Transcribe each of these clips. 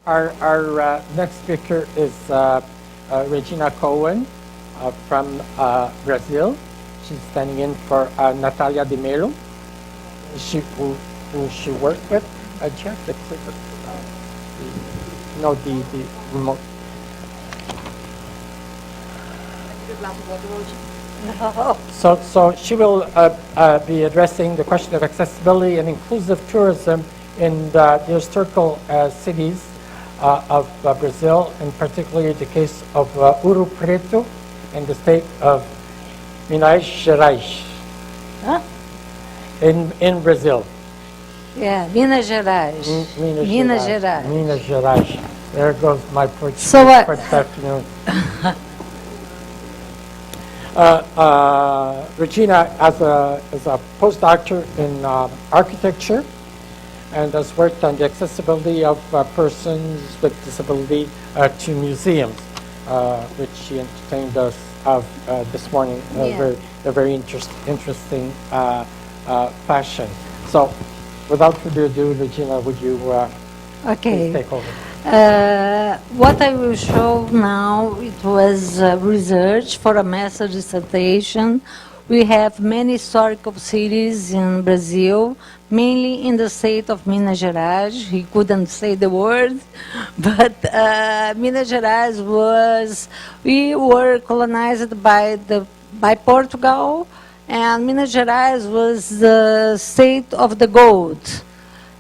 Our next speaker is Regina Cohen from Brazil. She's standing in for Natalia de Melo, who she worked with. Do you have to click the remote? So she will be addressing the question of accessibility and inclusive tourism in the historical cities of Brazil, and particularly the case of Ouro Preto in the state of Minas Gerais. Huh? In Brazil. Yeah, Minas Gerais. Minas Gerais. Minas Gerais. There goes my Portuguese So for this afternoon. Regina is a postdoctor in architecture and has worked on the accessibility of persons with disability to museums, which she entertained us of this morning in a very interesting fashion. So, without further ado, Regina, would you please take over? What I will show now, it was research for a master's dissertation. We have many historical cities in Brazil, mainly in the state of Minas Gerais. He couldn't say the word, but Minas Gerais we were colonized by Portugal, and Minas Gerais was the state of the gold.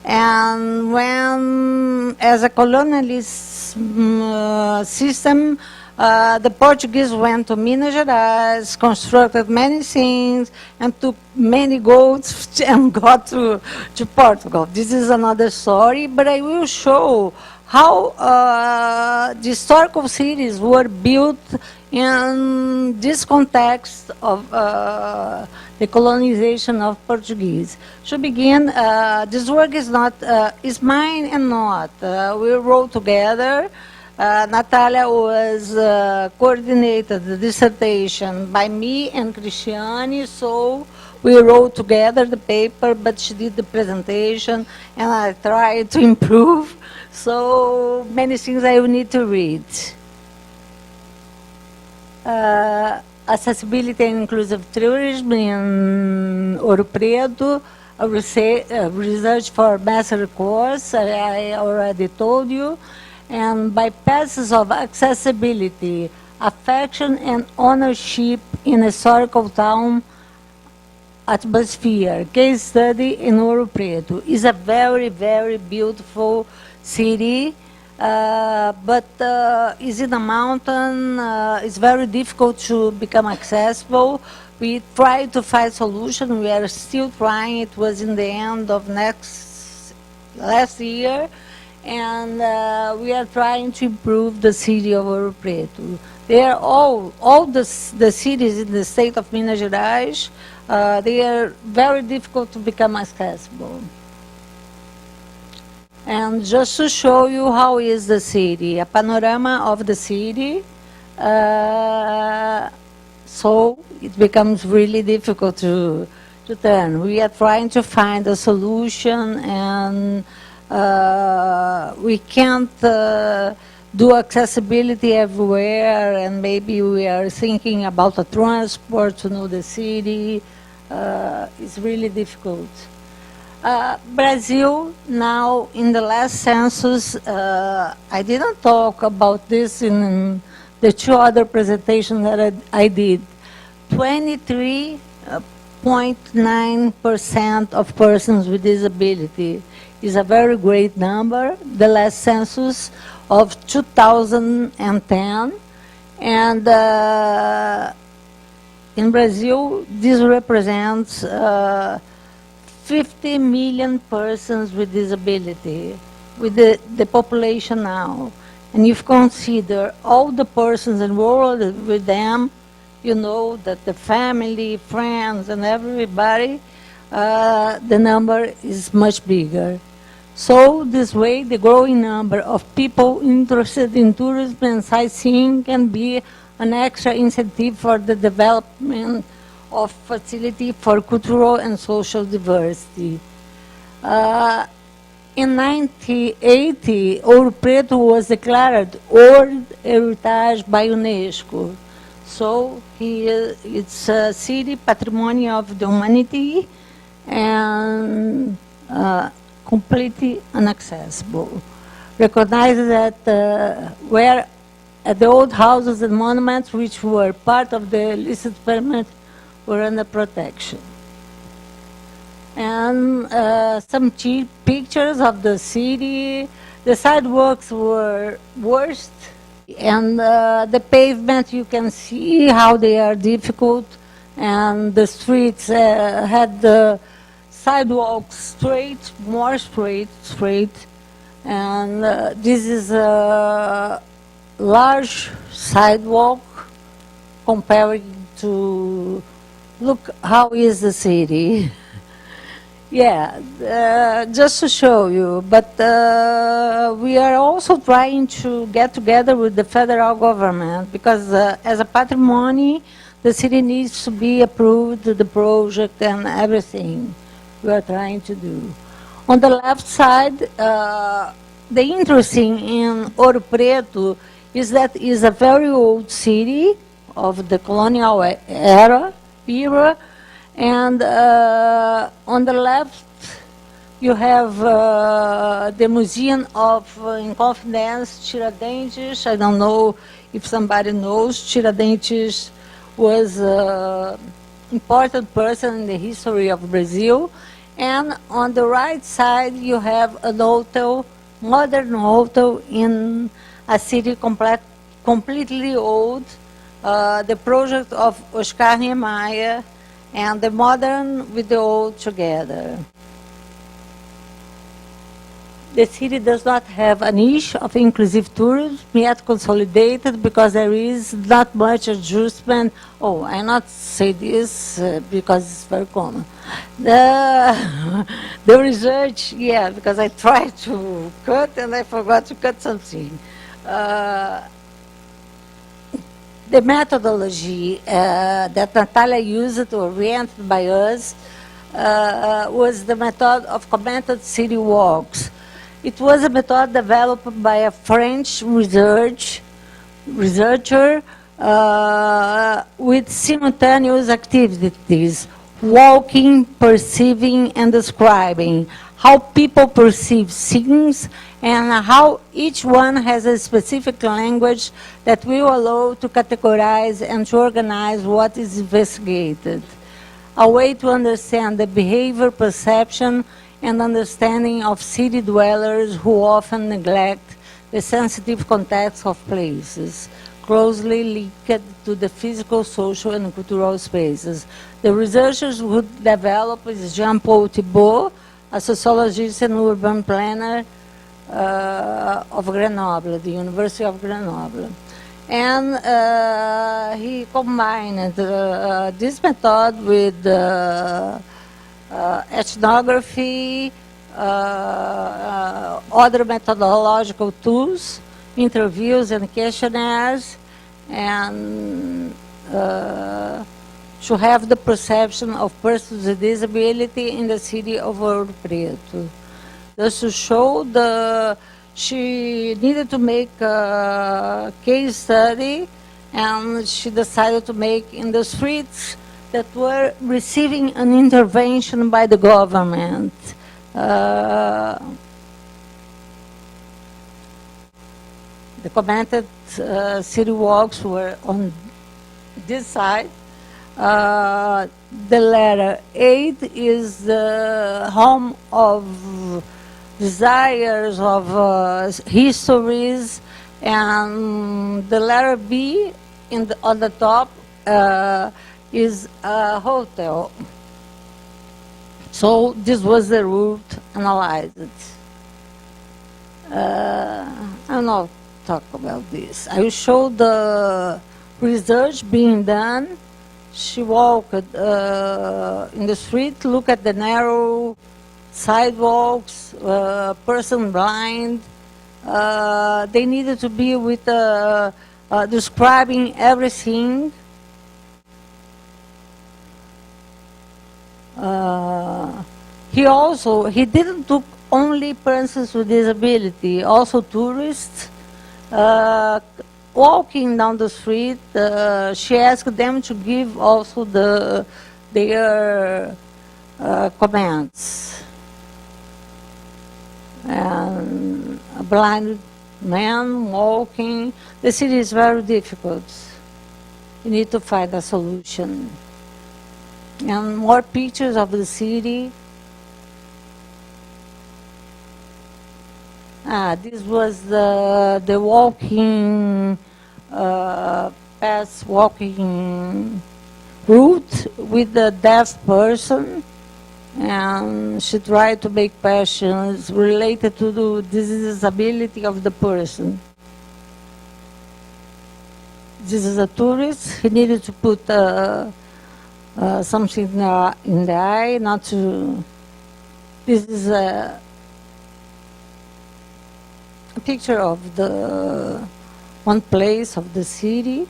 And when, as a colonialist system, the Portuguese went to Minas Gerais, constructed many things, and took many goats and got to Portugal. This is another story, but I will show how the historical cities were built in this context of the colonization of Portuguese. To begin, this work is mine and not. We wrote together. Natalia was coordinated the dissertation by me and Cristiane, so we wrote together the paper, but she did the presentation, and I tried to improve. So many things I will need to read. Accessibility and inclusive tourism in Ouro Preto, a research for master course, I already told you, and by passes of accessibility, affection and ownership in a historical town atmosphere. Case study in Ouro Preto is a very, very beautiful city, but is in a mountain. It's very difficult to become accessible. We tried to find solution. We are still trying. It was in the end of last year, and we are trying to improve the city of Ouro Preto. They are all the cities in the state of Minas Gerais. They are very difficult to become accessible. And just to show you how is the city, a panorama of the city, so it becomes really difficult to turn. We are trying to find a solution, and we can't do accessibility everywhere, and maybe we are thinking about a transport to know the city. It's really difficult. Brazil, now in the last census, I didn't talk about this in the two other presentations that I did. 23.9% of persons with disability is a very great number, the last census of 2010. And in Brazil, this represents 50 million persons with disability, with the population now. And if you consider all the persons enrolled with them, you know that the family, friends, and everybody, the number is much bigger. So this way, the growing number of people interested in tourism and sightseeing can be an extra incentive for the development of facility for cultural and social diversity. In 1980, Ouro Preto was declared World Heritage by UNESCO. So it's a city patrimoine of the humanity and completely inaccessible. Recognize that where the old houses and monuments which were part of the illicit permit were under protection. And some cheap pictures of the city. The sidewalks were worst, and the pavement, you can see how they are difficult, and the streets had the sidewalks straight, more straight, and this is a large sidewalk comparing to, look how is the city. Yeah, just to show you, but we are also trying to get together with the federal government because as a patrimony, the city needs to be approved, the project and everything we are trying to do. On the left side, the interesting in Ouro Preto is that it's a very old city of the colonial era, and on the left, you have the Museum of, in confidence, Tiradentes. I don't know if somebody knows. Tiradentes was an important person in the history of Brazil. And on the right side, you have an hotel, modern hotel in a city completely old, the project of Oscar Niemeyer, and the modern with the old together. The city does not have a niche of inclusive tourism yet consolidated because there is not much adjustment. Oh, I not say this because it's very common. The research, yeah, because I tried to cut and I forgot to cut something. The methodology that Natalia used, oriented by us, was the method of commented city walks. It was a method developed by a French researcher with simultaneous activities, walking, perceiving, and describing how people perceive things and how each one has a specific language that will allow to categorize and to organize what is investigated. A way to understand the behavior, perception, and understanding of city dwellers who often neglect the sensitive context of places, closely linked to the physical, social, and cultural spaces. The researchers who developed is Jean-Paul Thibault, a sociologist and urban planner of Grenoble, the University of Grenoble. And he combined this method with ethnography, other methodological tools, interviews and questionnaires, and to have the perception of persons with disability in the city of Ouro Preto. Just to show she needed to make a case study, and she decided to make in the streets that were receiving an intervention by the government. The commented city walks were on this side. The letter 8 is the home of desires, of histories, and the letter B on the top is a hotel. So this was the route analyzed. I'll not talk about this. I will show the research being done. She walked in the street, look at the narrow sidewalks, person blind. They needed to be with describing everything. He didn't took only persons with disability, also tourists. Walking down the street, she asked them to give also their comments. And a blind man walking, the city is very difficult. You need to find a solution. And more pictures of the city. This was the walking path, walking route with the deaf person, and she tried to make questions related to the disability of the person. This is a tourist. He needed to put something in the eye, not to. This is a picture of the one place of the city.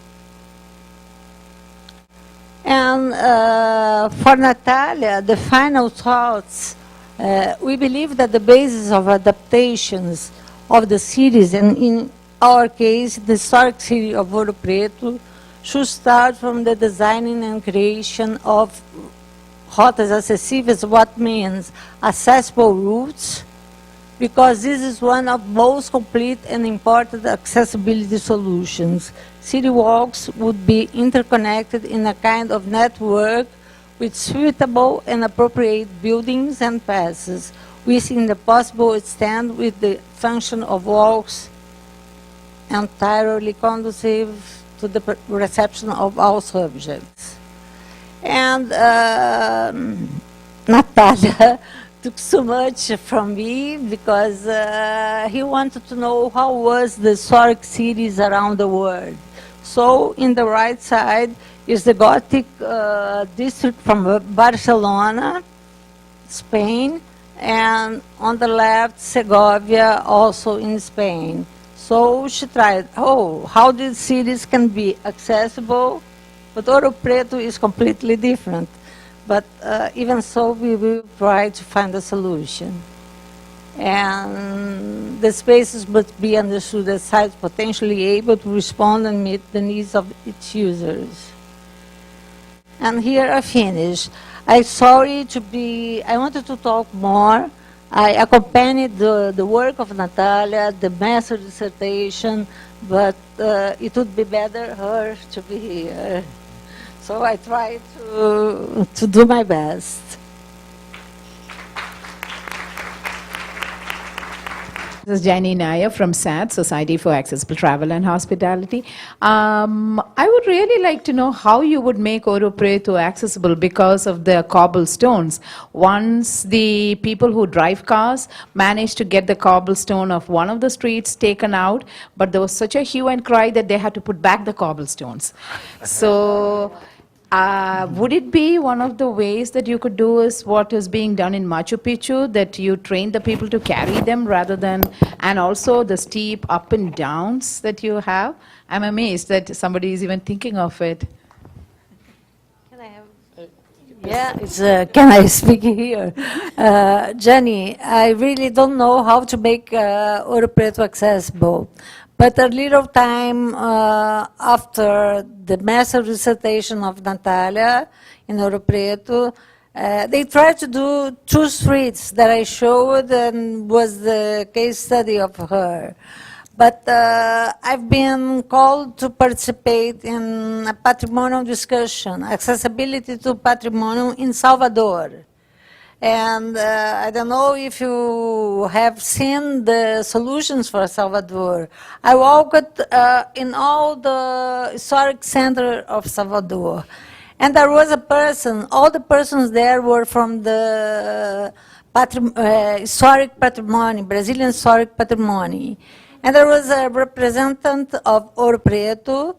And for Natalia, the final thoughts, we believe that the basis of adaptations of the cities, and in our case, the historic city of Ouro Preto, should start from the designing and creation of rotas acessíveis, what means accessible routes, because this is one of most complete and important accessibility solutions. City walks would be interconnected in a kind of network with suitable and appropriate buildings and passes, within the possible extent with the function of walks entirely conducive to the reception of all subjects. And Natalia took so much from me because he wanted to know how was the historic cities around the world. So in the right side is the Gothic district from Barcelona, Spain, and on the left, Segovia, also in Spain. So she tried, how these cities can be accessible, but Ouro Preto is completely different. But even so, we will try to find a solution. And the spaces must be understood as sites potentially able to respond and meet the needs of its users. And here I finish. I wanted to talk more. I accompanied the work of Natalia, the master dissertation, but it would be better her to be here. So I try to do my best. This is Jani Nair from SAT, Society for Accessible Travel and Hospitality. I would really like to know how you would make Ouro Preto accessible because of the cobblestones. Once the people who drive cars managed to get the cobblestone of one of the streets taken out, but there was such a hue and cry that they had to put back the cobblestones. So would it be one of the ways that you could do is what is being done in Machu Picchu, that you train the people to carry them rather than, and also the steep up and downs that you have? I'm amazed that somebody is even thinking of it. Can I have? Yeah, can I speak here? Jenny, I really don't know how to make Ouro Preto accessible. But a little time after the master dissertation of Natalia in Ouro Preto, they tried to do 2 streets that I showed and was the case study of her. But I've been called to participate in a patrimonial discussion, accessibility to patrimonial in Salvador. And I don't know if you have seen the solutions for Salvador. I walked in all the historic center of Salvador. And there was a person, all the persons there were from the historic patrimony, Brazilian historic patrimony. And there was a representative of Ouro Preto.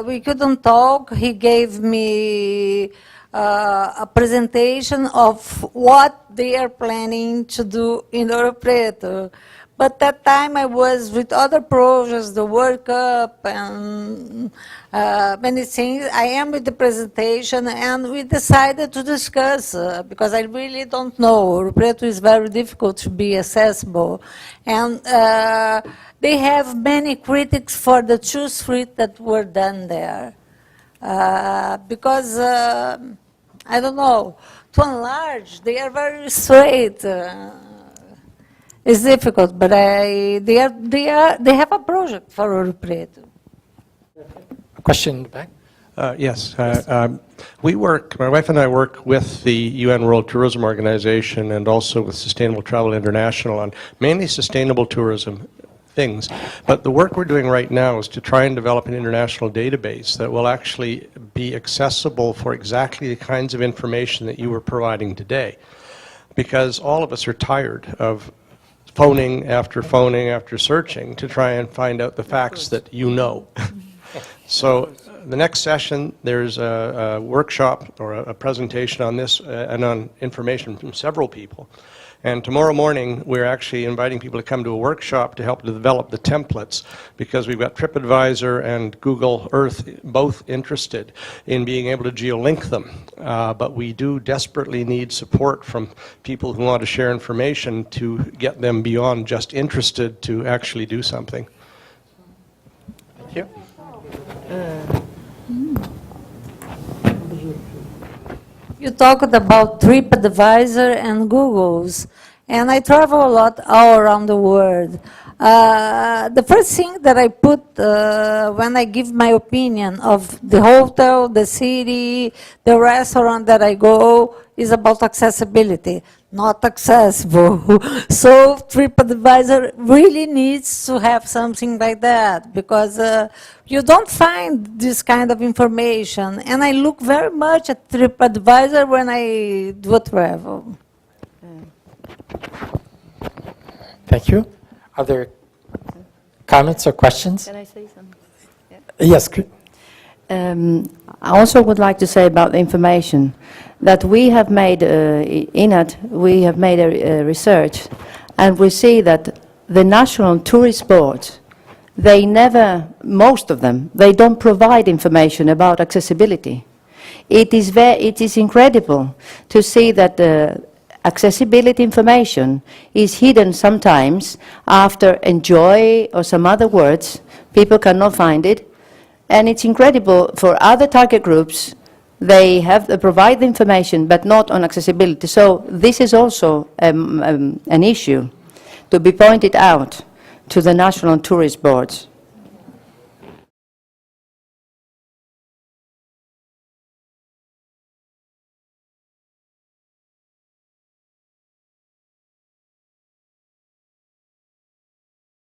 We couldn't talk. He gave me a presentation of what they are planning to do in Ouro Preto. But that time I was with other projects, the World Cup and many things. I am with the presentation, and we decided to discuss, because I really don't know. Ouro Preto is very difficult to be accessible. And they have many critics for the two streets that were done there. Because, I don't know, to enlarge, they are very straight. It's difficult, but they have a project for Ouro Preto. A question in the back? Yes. We work, my wife and I work with the UN World Tourism Organization and also with Sustainable Travel International on mainly sustainable tourism things. But the work we're doing right now is to try and develop an international database that will actually be accessible for exactly the kinds of information that you were providing today. Because all of us are tired of phoning after searching to try and find out the facts that you know. So the next session, there's a workshop or a presentation on this and on information from several people. And tomorrow morning, we're actually inviting people to come to a workshop to help to develop the templates, because we've got TripAdvisor and Google Earth both interested in being able to geolink them. But we do desperately need support from people who want to share information to get them beyond just interested to actually do something. Thank you. You talked about TripAdvisor and Google's, and I travel a lot all around the world. The first thing that I put when I give my opinion of the hotel, the city, the restaurant that I go is about accessibility, not accessible. So TripAdvisor really needs to have something like that, because you don't find this kind of information. And I look very much at TripAdvisor when I do a travel. Thank you. Other comments or questions? Can I say something? Yes. I also would like to say about the information that we have made in it. We have made a research, and we see that the National Tourist Boards, they never, most of them, they don't provide information about accessibility. It is incredible to see that the accessibility information is hidden sometimes after enjoy or some other words. People cannot find it. And it's incredible for other target groups, they provide the information, but not on accessibility. So this is also an issue to be pointed out to the National Tourist Boards.